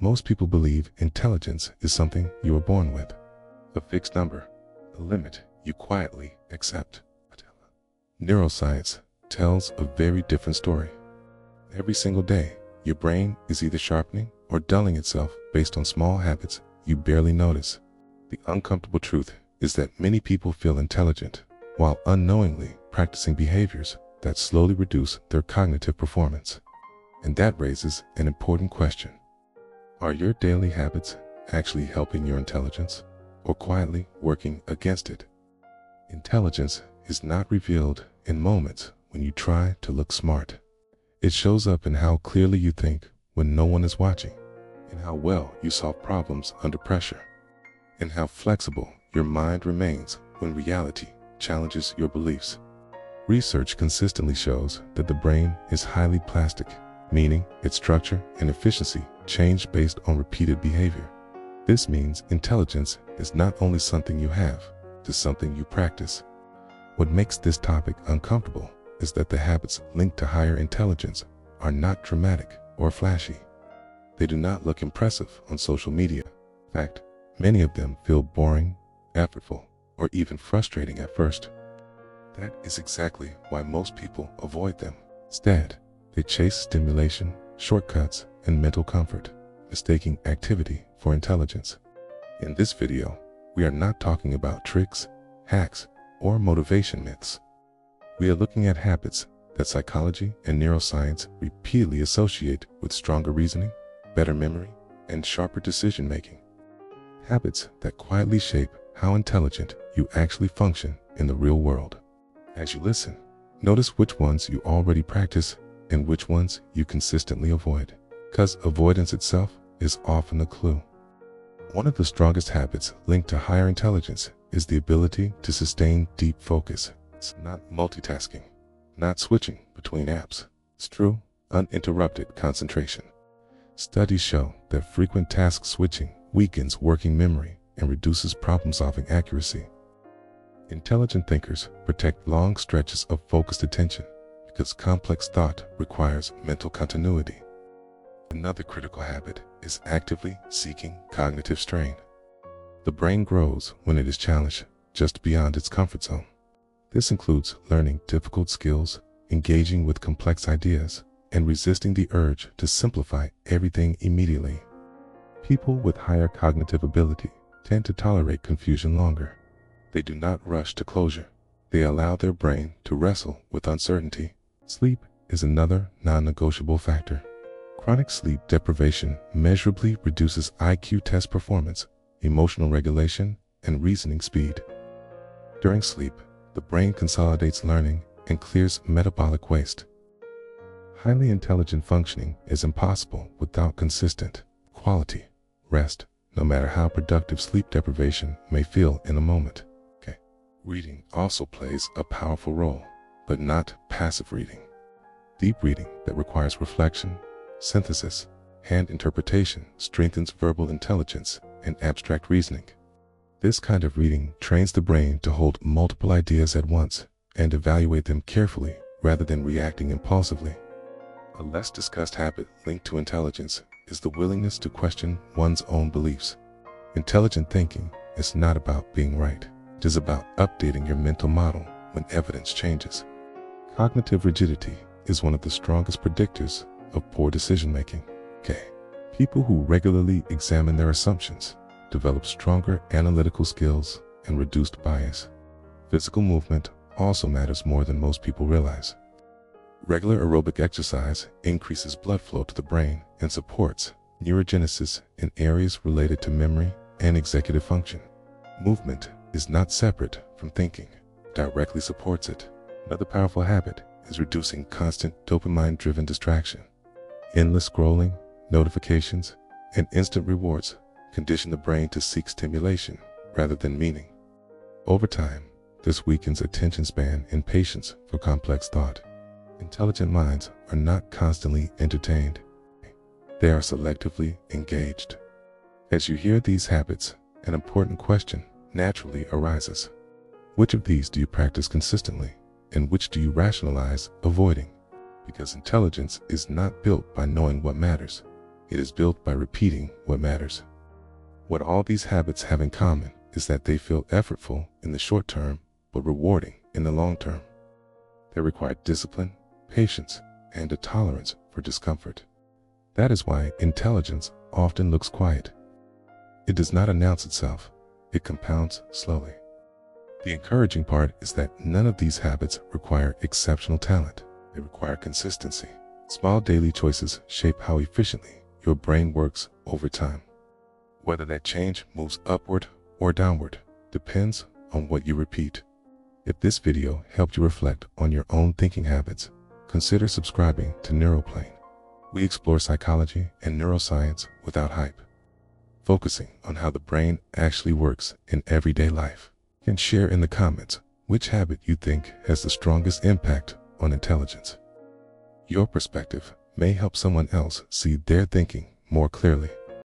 Most people believe intelligence is something you are born with, a fixed number, a limit you quietly accept. Neuroscience tells a very different story. Every single day, your brain is either sharpening or dulling itself based on small habits you barely notice. The uncomfortable truth is that many people feel intelligent while unknowingly practicing behaviors that slowly reduce their cognitive performance. And that raises an important question. Are your daily habits actually helping your intelligence or quietly working against it? Intelligence is not revealed in moments when you try to look smart. It shows up in how clearly you think when no one is watching, in how well you solve problems under pressure, and how flexible your mind remains when reality challenges your beliefs. Research consistently shows that the brain is highly plastic, meaning its structure and efficiency change based on repeated behavior. This means intelligence is not only something you have, it is something you practice. What makes this topic uncomfortable is that the habits linked to higher intelligence are not dramatic or flashy. They do not look impressive on social media. In fact, many of them feel boring, effortful, or even frustrating at first. That is exactly why most people avoid them. Instead, they chase stimulation, shortcuts, and mental comfort, mistaking activity for intelligence. In this video, we are not talking about tricks, hacks, or motivation myths. We are looking at habits that psychology and neuroscience repeatedly associate with stronger reasoning, better memory, and sharper decision-making. Habits that quietly shape how intelligent you actually function in the real world. As you listen, notice which ones you already practice and which ones you consistently avoid, because avoidance itself is often a clue. One of the strongest habits linked to higher intelligence is the ability to sustain deep focus. It's not multitasking, not switching between apps. It's true, uninterrupted concentration. Studies show that frequent task switching weakens working memory and reduces problem-solving accuracy. Intelligent thinkers protect long stretches of focused attention because complex thought requires mental continuity. Another critical habit is actively seeking cognitive strain. The brain grows when it is challenged just beyond its comfort zone. This includes learning difficult skills, engaging with complex ideas, and resisting the urge to simplify everything immediately. People with higher cognitive ability tend to tolerate confusion longer. They do not rush to closure. They allow their brain to wrestle with uncertainty. Sleep is another non-negotiable factor. Chronic sleep deprivation measurably reduces IQ test performance, emotional regulation, and reasoning speed. During sleep, the brain consolidates learning and clears metabolic waste. Highly intelligent functioning is impossible without consistent, quality rest, no matter how productive sleep deprivation may feel in a moment. Reading also plays a powerful role, but not passive reading. Deep reading that requires reflection, synthesis, and interpretation strengthens verbal intelligence and abstract reasoning. This kind of reading trains the brain to hold multiple ideas at once and evaluate them carefully rather than reacting impulsively. A less discussed habit linked to intelligence is the willingness to question one's own beliefs. Intelligent thinking is not about being right. It is about updating your mental model when evidence changes. Cognitive rigidity is one of the strongest predictors of poor decision-making. People who regularly examine their assumptions develop stronger analytical skills and reduced bias. Physical movement also matters more than most people realize. Regular aerobic exercise increases blood flow to the brain and supports neurogenesis in areas related to memory and executive function. Movement is not separate from thinking, it directly supports it. Another powerful habit is reducing constant dopamine-driven distraction. Endless scrolling, notifications, and instant rewards condition the brain to seek stimulation rather than meaning. Over time, this weakens attention span and patience for complex thought. Intelligent minds are not constantly entertained. They are selectively engaged. As you hear these habits, an important question naturally arises. Which of these do you practice consistently, and which do you rationalize avoiding? Because intelligence is not built by knowing what matters. It is built by repeating what matters. What all these habits have in common is that they feel effortful in the short term, but rewarding in the long term. They require discipline, patience, and a tolerance for discomfort. That is why intelligence often looks quiet. It does not announce itself. It compounds slowly. The encouraging part is that none of these habits require exceptional talent. They require consistency. Small daily choices shape how efficiently your brain works over time. Whether that change moves upward or downward depends on what you repeat. If this video helped you reflect on your own thinking habits, consider subscribing to Neuroplane. We explore psychology and neuroscience without hype, focusing on how the brain actually works in everyday life. And share in the comments which habit you think has the strongest impact on intelligence. Your perspective may help someone else see their thinking more clearly.